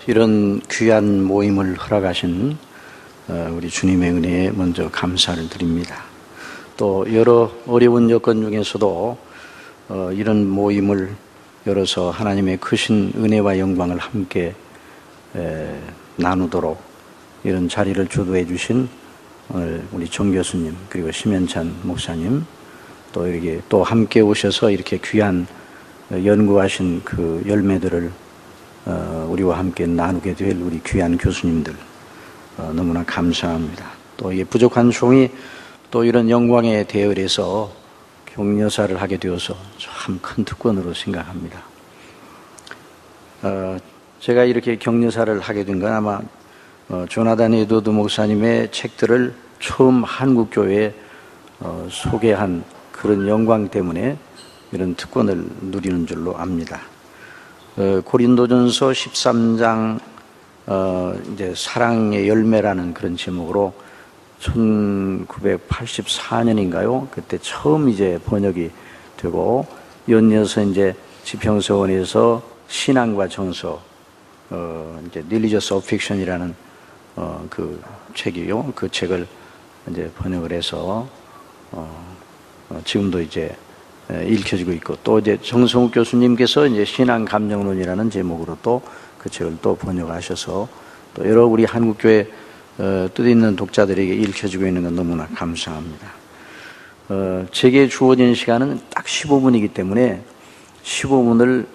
이런 귀한 모임을 허락하신 우리 주님의 은혜에 먼저 감사를 드립니다. 또 여러 어려운 여건 중에서도 이런 모임을 열어서 하나님의 크신 은혜와 영광을 함께 나누도록 이런 자리를 주도해 주신 우리 정 교수님 그리고 심현찬 목사님 또 이렇게 또 함께 오셔서 이렇게 귀한 연구하신 그 열매들을 우리와 함께 나누게 될 우리 귀한 교수님들 너무나 감사합니다. 또 이 부족한 종이 또 이런 영광의 대열에서 격려사를 하게 되어서 참 큰 특권으로 생각합니다. 제가 이렇게 격려사를 하게 된 건 아마 조나단 에드워드 목사님의 책들을 처음 한국교회에 소개한 그런 영광 때문에 이런 특권을 누리는 줄로 압니다. 고린도전서 13장 이제 사랑의 열매라는 그런 제목으로 1984년인가요? 그때 처음 이제 번역이 되고 연이어서 이제 지평서원에서 신앙과 정서 이제 Religious Affection이라는 그 책이요. 그 책을 이제 번역을 해서 지금도 이제 읽혀지고 있고 또 이제 정성욱 교수님께서 이제 신앙 감정론이라는 제목으로 또 그 책을 또 번역하셔서 또 여러 우리 한국교회 뜻 있는 독자들에게 읽혀지고 있는 건 너무나 감사합니다. 제게 주어진 시간은 딱 15분이기 때문에 15분을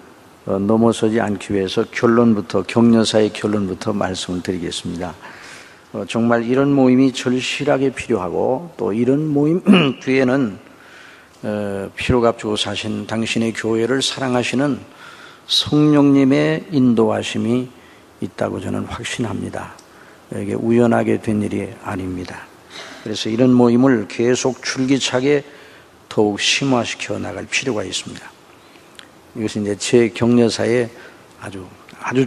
넘어서지 않기 위해서 결론부터 격려사의 결론부터 말씀을 드리겠습니다. 정말 이런 모임이 절실하게 필요하고 또 이런 모임 뒤에는 피로 값주고 사신 당신의 교회를 사랑하시는 성령님의 인도하심이 있다고 저는 확신합니다. 이게 우연하게 된 일이 아닙니다. 그래서 이런 모임을 계속 줄기차게 더욱 심화시켜 나갈 필요가 있습니다. 이것이 이제 제 격려사의 아주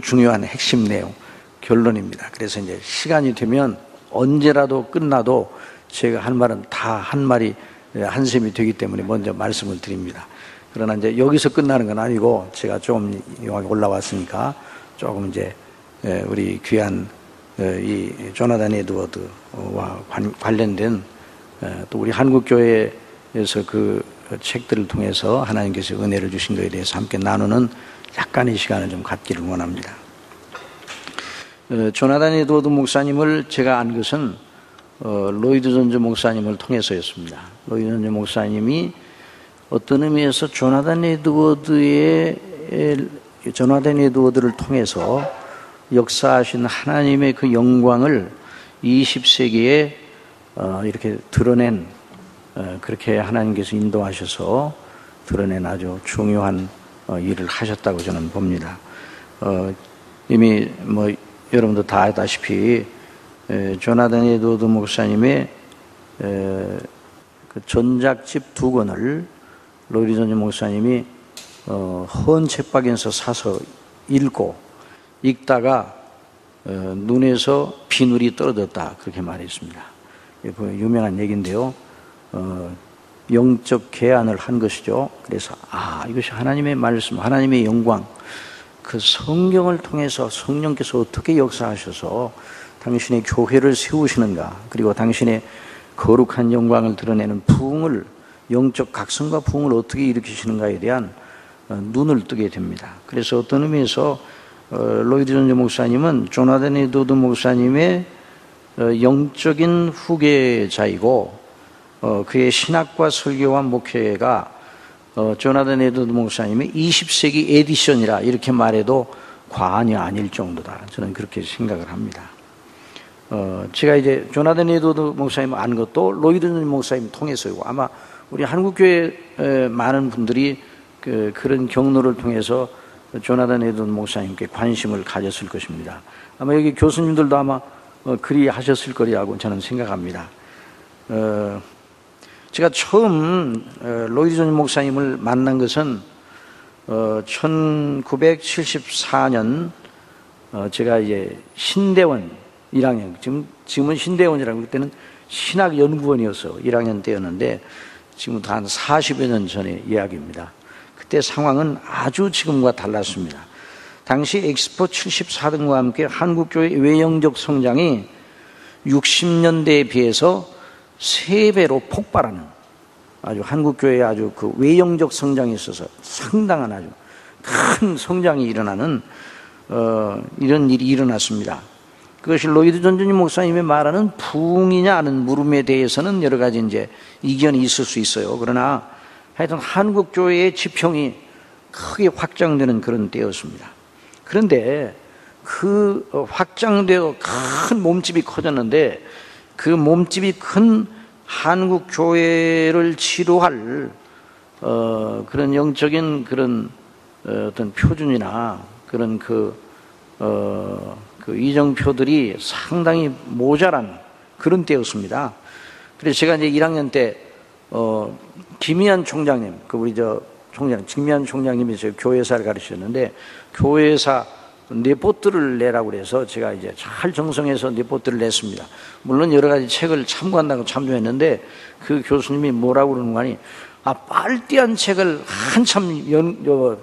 중요한 핵심 내용, 결론입니다. 그래서 이제 시간이 되면 언제라도 끝나도 제가 할 말은 다 한 말이 한 셈이 되기 때문에 먼저 말씀을 드립니다. 그러나 이제 여기서 끝나는 건 아니고 제가 좀 여기 올라왔으니까 조금 이제 우리 귀한 이 조나단 에드워드와 관련된 또 우리 한국교회에서 그 책들을 통해서 하나님께서 은혜를 주신 것에 대해서 함께 나누는 약간의 시간을 좀 갖기를 원합니다. 조나단 에드워드 목사님을 제가 안 것은 로이드 존즈 목사님을 통해서였습니다. 로이드 존즈 목사님이 어떤 의미에서 조나단 에드워드를 통해서 역사하신 하나님의 그 영광을 20세기에 이렇게 드러낸 그렇게 하나님께서 인도하셔서 드러낸 아주 중요한 일을 하셨다고 저는 봅니다. 이미 뭐 여러분도 다 알다시피 조나단 에드워드 목사님의 그 전작집 2권을 로이드 존즈 목사님이 헌 책박에서 사서 읽다가 눈에서 비늘이 떨어졌다 그렇게 말했습니다. 유명한 얘기인데요. 영적 개안을 한 것이죠. 그래서 이것이 하나님의 말씀, 하나님의 영광, 그 성경을 통해서 성령께서 어떻게 역사하셔서 당신의 교회를 세우시는가, 그리고 당신의 거룩한 영광을 드러내는 부흥을, 영적 각성과 부흥을 어떻게 일으키시는가에 대한 눈을 뜨게 됩니다. 그래서 어떤 의미에서 로이드 존즈 목사님은 조나단 에드워드 목사님의 영적인 후계자이고 그의 신학과 설교와 목회가 조나단 에드워드 목사님의 20세기 에디션이라 이렇게 말해도 과언이 아닐 정도다. 저는 그렇게 생각을 합니다. 제가 이제 조나단 에드워드 목사님을 안 것도 로이드 존즈 목사님 통해서이고 아마 우리 한국교회 많은 분들이 그런 경로를 통해서 조나단 에드워드 목사님께 관심을 가졌을 것입니다. 아마 여기 교수님들도 아마 그리 하셨을 거라고 저는 생각합니다. 제가 처음 로이드 존즈 목사님을 만난 것은 1974년 제가 이제 신대원 1학년, 지금은 신대원이라고 그때는 신학연구원이었어. 1학년 때였는데 지금부터 한 40여 년 전의 이야기입니다. 그때 상황은 아주 지금과 달랐습니다. 당시 엑스포 74등과 함께 한국교회 외형적 성장이 60년대에 비해서 3배로 폭발하는, 아주 한국교회의 아주 그 외형적 성장에 있어서 상당한 아주 큰 성장이 일어나는 이런 일이 일어났습니다. 그것이 로이드 존슨 목사님의 말하는 부흥이냐 하는 물음에 대해서는 여러 가지 이제 이견이 있을 수 있어요. 그러나 하여튼 한국교회의 지평이 크게 확장되는 그런 때였습니다. 그런데 그 확장되어 큰 몸집이 커졌는데, 그 몸집이 큰 한국교회를 치료할 그런 영적인 그런 어떤 표준이나 그런 그 이정표들이 상당히 모자란 그런 때였습니다. 그래서 제가 이제 1학년 때 김희한 총장님, 우리 김희한 총장님이 저 교회사를 가르치셨는데, 교회사 레포트를 내라고 그래서 제가 이제 잘 정성해서 레포트를 냈습니다. 물론 여러 가지 책을 참고한다고 참조했는데, 그 교수님이 뭐라고 그러는 거 아니, 빨대한 책을 한참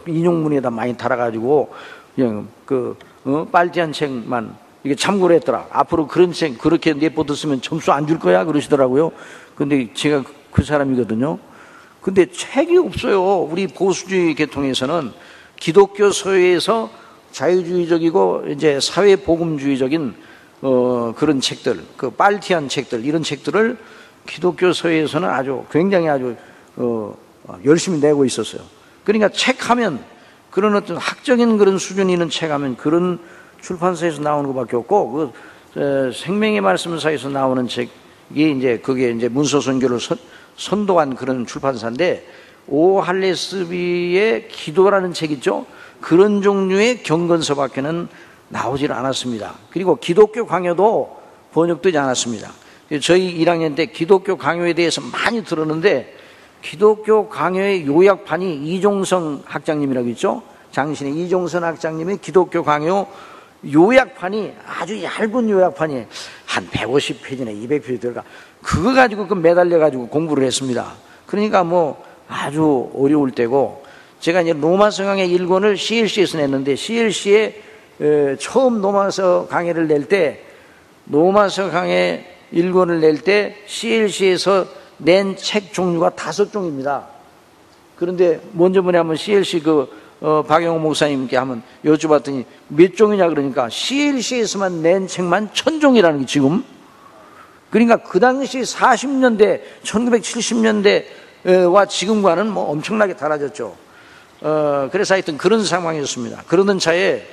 인용문에다 많이 달아가지고 그냥 빨대한 책만 이게 참고를 했더라. 앞으로 그런 책 그렇게 레포트 쓰면 점수 안 줄 거야 그러시더라고요. 근데 제가 그 사람이거든요. 근데 책이 없어요. 우리 보수주의 계통에서는 기독교 서회에서 자유주의적이고 이제 사회복음주의적인 그런 책들, 그 빨티한 책들, 이런 책들을 기독교 서회에서는 아주 굉장히 아주 열심히 내고 있었어요. 그러니까 책하면, 그런 어떤 학적인 그런 수준이 있는 책하면 그런 출판사에서 나오는 것밖에 없고, 생명의 말씀사에서 나오는 책이 이제 그게 이제 문서선교를 선도한 그런 출판사인데, 오할레스비의 기도라는 책 있죠? 그런 종류의 경건서밖에는 나오질 않았습니다. 그리고 기독교 강요도 번역되지 않았습니다. 저희 1학년 때 기독교 강요에 대해서 많이 들었는데, 기독교 강요의 요약판이 이종성 학장님이라고 있죠? 장신의 이종선 학장님의 기독교 강요 요약판이 아주 얇은 요약판이 한 150페이지나 200페이지 들어가. 그거 가지고 매달려가지고 공부를 했습니다. 그러니까 뭐 아주 어려울 때고, 제가 이제 로마서 강의 1권을 CLC에서 냈는데, CLC에 처음 로마서 강의를 낼 때, 로마서 강의 1권을 낼 때 CLC에서 낸 책 종류가 5종입니다. 그런데 먼저 뭐냐면 CLC 박영호 목사님께 한번 여쭤봤더니 몇 종이냐 그러니까 CLC에서만 낸 책만 1000종이라는 게 지금. 그러니까 그 당시 40년대, 1970년대와 지금과는 뭐 엄청나게 달라졌죠. 그래서 하여튼 그런 상황이었습니다. 그러던 차에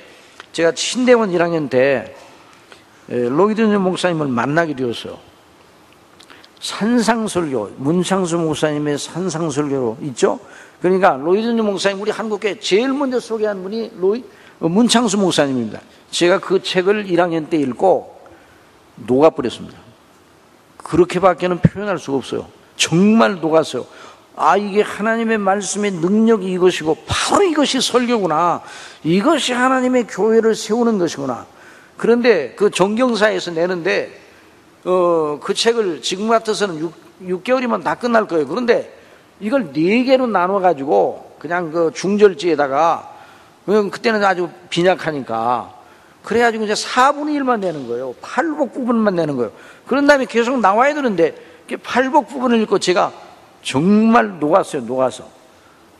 제가 신대원 1학년 때 로이드 존슨 목사님을 만나게 되었어요. 산상설교, 문창수 목사님의 산상설교로 있죠? 그러니까 로이드 존슨 목사님, 우리 한국에 제일 먼저 소개한 분이 문창수 목사님입니다. 제가 그 책을 1학년 때 읽고 녹아버렸습니다. 그렇게밖에는 표현할 수가 없어요. 정말 녹았어요. 이게 하나님의 말씀의 능력이 이것이고, 바로 이것이 설교구나. 이것이 하나님의 교회를 세우는 것이구나. 그런데 그 정경사에서 내는데, 그 책을 지금 같아서는 6개월이면 다 끝날 거예요. 그런데 이걸 4개로 나눠가지고 그냥 그 중절지에다가, 그때는 아주 빈약하니까, 그래가지고 이제 4분의 1만 내는 거예요. 팔복 부분만 내는 거예요. 그런 다음에 계속 나와야 되는데, 팔복 부분을 읽고 제가 정말 녹았어요, 녹아서.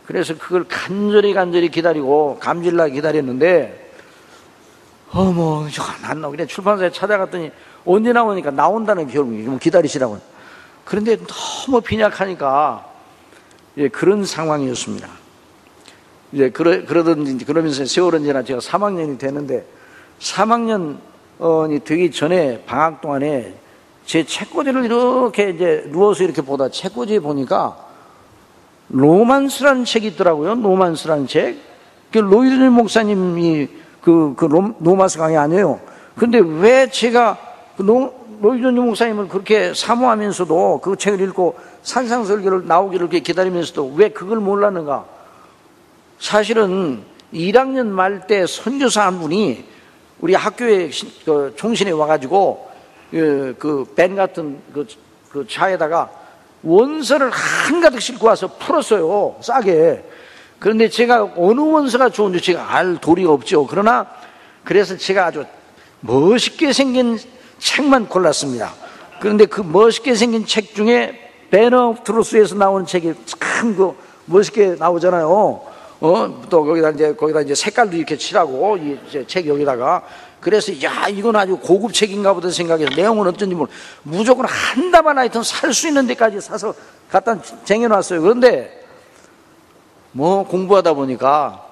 그래서 그걸 간절히 기다리고, 감질나게 기다렸는데, 안 나오고, 그냥 출판사에 찾아갔더니, 언제 나오니까 나온다는 결국이 좀 기다리시라고. 그런데 너무 빈약하니까, 그런 상황이었습니다. 그러면서 세월은 지나 제가 3학년이 됐는데, 3학년이 되기 전에 방학 동안에 제 책꽂이를 이렇게 이제 누워서 이렇게 보다 책꽂이에 보니까 로만스라는 책이 있더라고요. 로만스라는 책. 로이드 존슨 목사님이 로마서 강의 아니에요. 근데 왜 제가 로이드 존슨 목사님을 그렇게 사모하면서도 그 책을 읽고 산상설교를 나오기를 이렇게 기다리면서도 왜 그걸 몰랐는가? 사실은 1학년 말 때 선교사 한 분이 우리 학교에 총신에 와가지고 밴 같은 차에다가 원서를 한가득 싣고 와서 풀었어요. 싸게. 그런데 제가 어느 원서가 좋은지 제가 알 도리가 없죠. 그러나 그래서 제가 아주 멋있게 생긴 책만 골랐습니다. 그런데 그 멋있게 생긴 책 중에 배너 오브 트루스에서 나오는 책이 참 그 멋있게 나오잖아요. 또 거기다 이제 색깔도 이렇게 칠하고 이 책 여기다가. 그래서 야, 이건 아주 고급 책인가 보다 생각해서 내용은 어쩐지 모르 무조건 한 답안 하여튼 살 수 있는 데까지 사서 갖다 쟁여놨어요. 그런데 뭐 공부하다 보니까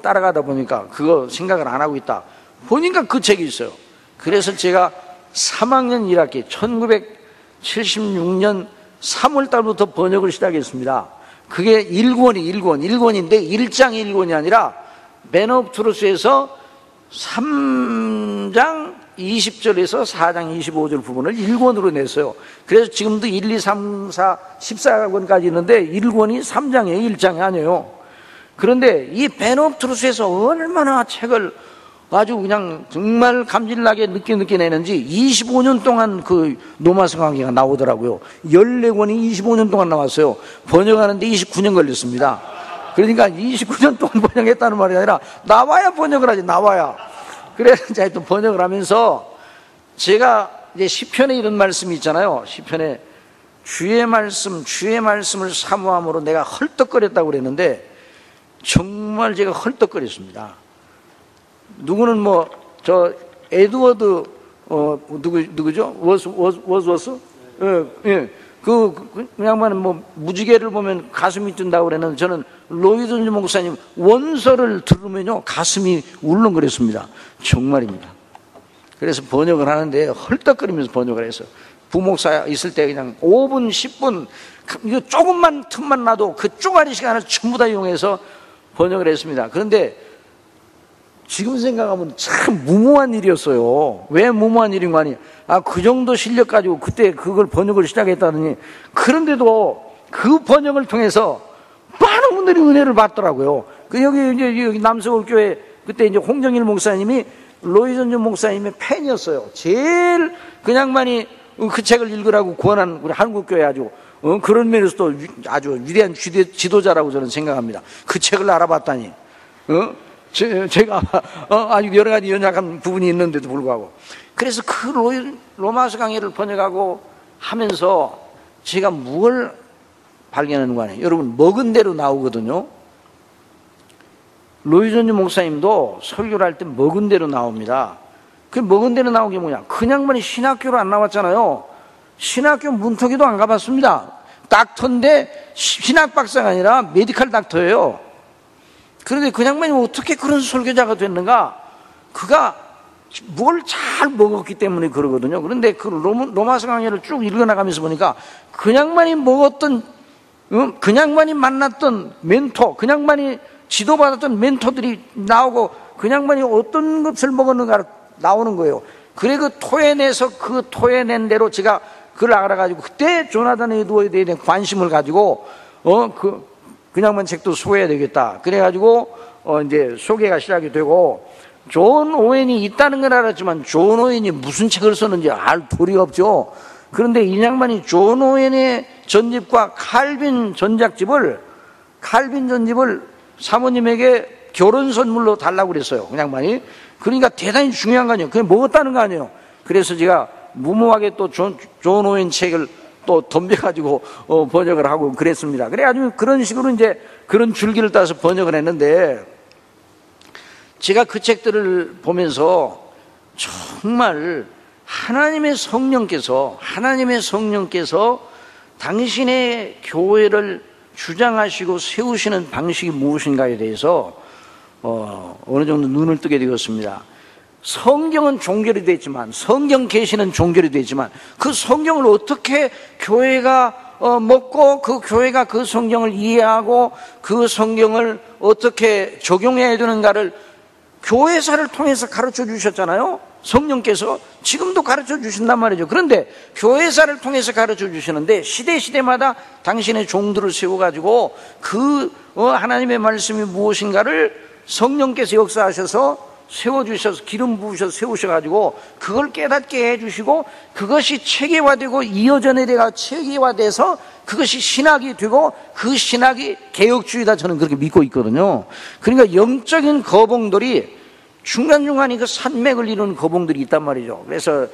따라가다 보니까 그거 생각을 안 하고 있다 보니까 그 책이 있어요. 그래서 제가 3학년 1학기 1976년 3월 달부터 번역을 시작했습니다. 그게 1권인데 1장 1권이 아니라 배너 오브 트루스에서 3장 20절에서 4장 25절 부분을 1권으로 냈어요. 그래서 지금도 1, 2, 3, 4, 14권까지 있는데 1권이 3장이에요. 1장이 아니에요. 그런데 이 배너 오브 트루스에서 얼마나 책을 아주 그냥 정말 감질나게 늦게 내는지 25년 동안 그 노마스 관계가 나오더라고요. 14권이 25년 동안 나왔어요. 번역하는데 29년 걸렸습니다. 그러니까 29년 동안 번역했다는 말이 아니라 나와야 번역을 하지, 나와야. 그래서 제가 또 번역을 하면서 제가 이제 시편에 이런 말씀이 있잖아요. 시편에 주의 말씀을 사모함으로 내가 헐떡거렸다고 그랬는데 정말 제가 헐떡거렸습니다. 누구는 에드워드 누구죠? 워스워스? 예. 그 양반은 무지개를 보면 가슴이 뛴다고 그랬는데 저는 로이드 존즈 목사님 원서를 들으면요 가슴이 울렁거렸습니다. 정말입니다. 그래서 번역을 하는데 헐떡거리면서 번역을 해서 부목사 있을 때 그냥 5분 10분 이거 조금만 틈만 나도 그 쪼가리 시간을 전부 다 이용해서 번역을 했습니다. 그런데 지금 생각하면 참 무모한 일이었어요. 왜 무모한 일인 거 아니에요? 그 정도 실력 가지고 그때 그걸 번역을 시작했다더니 그런데도 그 번역을 통해서 많은 분들이 은혜를 받더라고요. 여기 남서울교회 그때 이제 홍정일 목사님이 로이전주 목사님의 팬이었어요. 제일 그냥 많이 그 책을 읽으라고 권한 우리 한국교회 아주 그런 면에서도 아주 위대한 지도자라고 저는 생각합니다. 그 책을 알아봤다니. 제가 아주 여러 가지 연약한 부분이 있는데도 불구하고 그래서 그 로마서 강해를 번역하고 하면서 제가 뭘 발견하는 거 아니에요? 여러분 먹은 대로 나오거든요. 로이전주 목사님도 설교를 할 때 먹은 대로 나옵니다. 그 먹은 대로 나온 게 뭐냐? 그냥만이 신학교로 안 나왔잖아요. 신학교 문턱에도 안 가봤습니다. 닥터인데 신학 박사가 아니라 메디컬 닥터예요. 그런데 그냥만이 어떻게 그런 설교자가 됐는가? 그가 뭘 잘 먹었기 때문에 그러거든요. 그런데 그 로마서 강해를 쭉 읽어나가면서 보니까 그냥만이 먹었던, 그냥만이 만났던 멘토, 그냥만이 지도받았던 멘토들이 나오고 그냥만이 어떤 것을 먹었는가 나오는 거예요. 그래 그 토해내서 그 토해낸 대로 제가 그걸 알아가지고 그때 조나단 에드워드에 대한 관심을 가지고 그냥만 책도 소개해야 되겠다. 그래가지고 이제 소개가 시작이 되고 존 오웬이 있다는 건 알았지만 존 오웬이 무슨 책을 썼는지 알 도리가 없죠. 그런데 이 양반이 존 오웬의 전집과 칼빈 전집을 사모님에게 결혼 선물로 달라고 그랬어요. 그 양반이. 그러니까 대단히 중요한 거 아니에요. 그게 먹었다는 거 아니에요. 그래서 제가 무모하게 또 존 오웬 책을 또 덤벼가지고 번역을 하고 그랬습니다. 그래가지고 그런 식으로 이제 그런 줄기를 따서 번역을 했는데 제가 그 책들을 보면서 정말 하나님의 성령께서 당신의 교회를 주장하시고 세우시는 방식이 무엇인가에 대해서 어느 정도 눈을 뜨게 되었습니다. 성경은 종결이 됐지만, 성경 계시는 종결이 됐지만 그 성경을 어떻게 교회가 먹고 그 교회가 그 성경을 이해하고 그 성경을 어떻게 적용해야 되는가를 교회사를 통해서 가르쳐 주셨잖아요. 성령께서 지금도 가르쳐 주신단 말이죠. 그런데 교회사를 통해서 가르쳐 주시는데 시대마다 당신의 종들을 세워가지고 그 하나님의 말씀이 무엇인가를 성령께서 역사하셔서 세워주셔서 기름 부으셔서 세우셔가지고 그걸 깨닫게 해주시고 그것이 체계화되고 이어져 내려가 체계화돼서 그것이 신학이 되고 그 신학이 개혁주의다 저는 그렇게 믿고 있거든요. 그러니까 영적인 거봉들이 중간중간에 그 산맥을 이루는 거봉들이 있단 말이죠. 그래서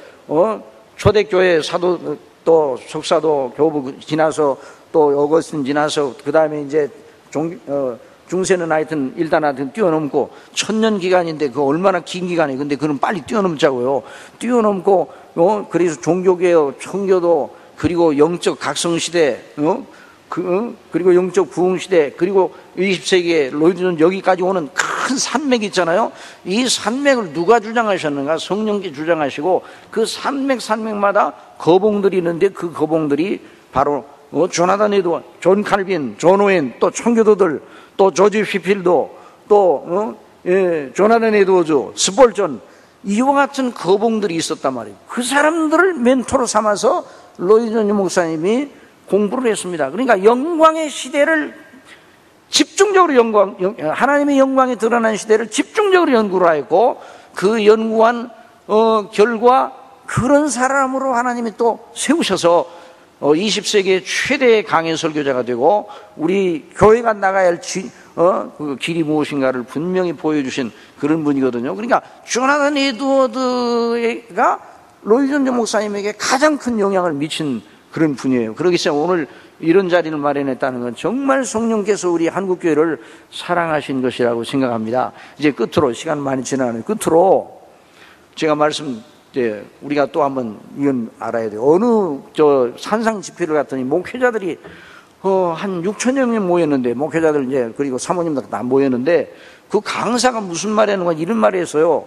초대교회 사도 또 속사도 교부 지나서 또 어거스틴 지나서 그 다음에 이제 중세는 하여튼 일단 하여튼 뛰어넘고 1000년 기간인데 그 얼마나 긴 기간이에요. 근데 그건 빨리 뛰어넘자고요. 뛰어넘고 그래서 종교개혁, 청교도 그리고 영적 각성시대 그리고 영적 부흥시대 그리고 20세기에 로이드존 여기까지 오는 큰 산맥이 있잖아요. 이 산맥을 누가 주장하셨는가? 성령께 주장하시고 그 산맥마다 거봉들이 있는데 그 거봉들이 바로 조나단 에드워드, 존 칼빈, 존 오웬, 또 청교도들, 또 조지 휘필도, 또 조나단 에드워즈, 스폴전 이와 같은 거봉들이 있었단 말이에요. 그 사람들을 멘토로 삼아서 로이드 목사님이 공부를 했습니다. 그러니까 영광의 시대를 집중적으로 하나님의 영광이 드러난 시대를 집중적으로 연구를 하였고 그 연구한 결과 그런 사람으로 하나님이 또 세우셔서 20세기의 최대의 강해 설교자가 되고 우리 교회가 나가야 할 그 길이 무엇인가를 분명히 보여주신 그런 분이거든요. 그러니까 조나단 에드워드가 로이드 존 목사님에게 가장 큰 영향을 미친 그런 분이에요. 그러기 때문에 오늘 이런 자리를 마련했다는 건 정말 성령께서 우리 한국교회를 사랑하신 것이라고 생각합니다. 이제 끝으로 시간 많이 지나는 끝으로 제가 우리가 또 한번 이건 알아야 돼요. 어느 산상 집회를 갔더니 목회자들이 한 6천여 명 모였는데 목회자들 이제 그리고 사모님들 다 모였는데 그 강사가 무슨 말 하는 건 이런 말을 했어요.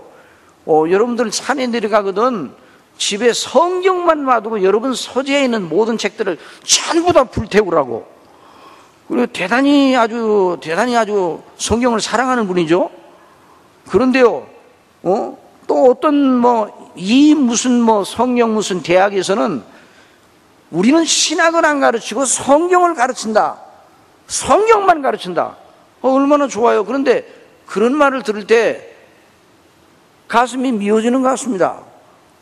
여러분들 산에 내려가거든 집에 성경만 놔두고 여러분 서재에 있는 모든 책들을 전부 다 불태우라고. 그리고 대단히 아주 성경을 사랑하는 분이죠. 그런데요, 또 어떤 성경 무슨 대학에서는 우리는 신학을 안 가르치고 성경을 가르친다. 성경만 가르친다. 얼마나 좋아요. 그런데 그런 말을 들을 때 가슴이 미어지는 것 같습니다.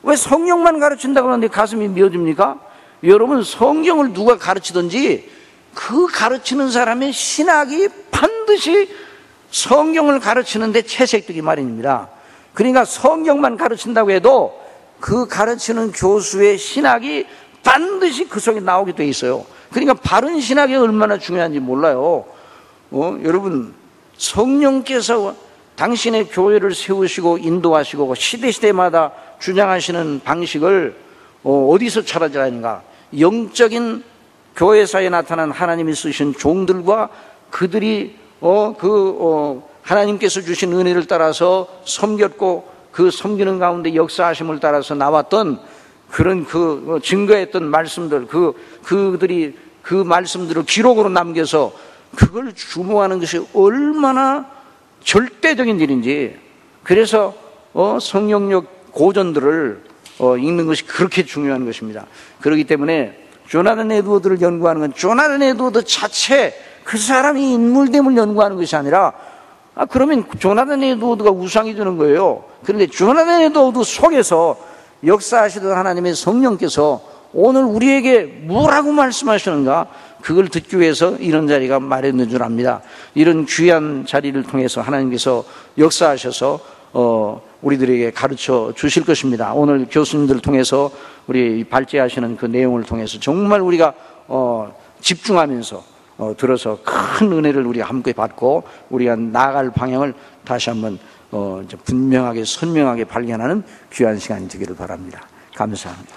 왜 성경만 가르친다고 하는데 가슴이 미어집니까? 여러분 성경을 누가 가르치든지 그 가르치는 사람의 신학이 반드시 성경을 가르치는데 채색되기 마련입니다. 그러니까 성경만 가르친다고 해도 그 가르치는 교수의 신학이 반드시 그 속에 나오게 돼 있어요. 그러니까 바른 신학이 얼마나 중요한지 몰라요. 여러분 성령께서 당신의 교회를 세우시고 인도하시고 시대마다 주장하시는 방식을 어디서 찾아야 하는가? 영적인 교회사에 나타난 하나님이 쓰신 종들과 그들이 하나님께서 주신 은혜를 따라서 섬겼고 그 섬기는 가운데 역사하심을 따라서 나왔던 그런 증거했던 말씀들 그들이 그 말씀들을 기록으로 남겨서 그걸 주목하는 것이 얼마나 절대적인 일인지. 그래서 성경력 고전들을 읽는 것이 그렇게 중요한 것입니다. 그렇기 때문에 조나단 에드워드를 연구하는 건 조나단 에드워드 자체 그 사람이 인물됨을 연구하는 것이 아니라 그러면 조나단 에드워드가 우상이 되는 거예요. 그런데 조나단 에드워드 속에서 역사하시던 하나님의 성령께서 오늘 우리에게 뭐라고 말씀하시는가 그걸 듣기 위해서 이런 자리가 마련된 줄 압니다. 이런 귀한 자리를 통해서 하나님께서 역사하셔서 우리들에게 가르쳐 주실 것입니다. 오늘 교수님들을 통해서 우리 발제하시는 그 내용을 통해서 정말 우리가 집중하면서 들어서 큰 은혜를 우리가 함께 받고 우리가 나아갈 방향을 다시 한번 분명하게 선명하게 발견하는 귀한 시간이 되기를 바랍니다. 감사합니다.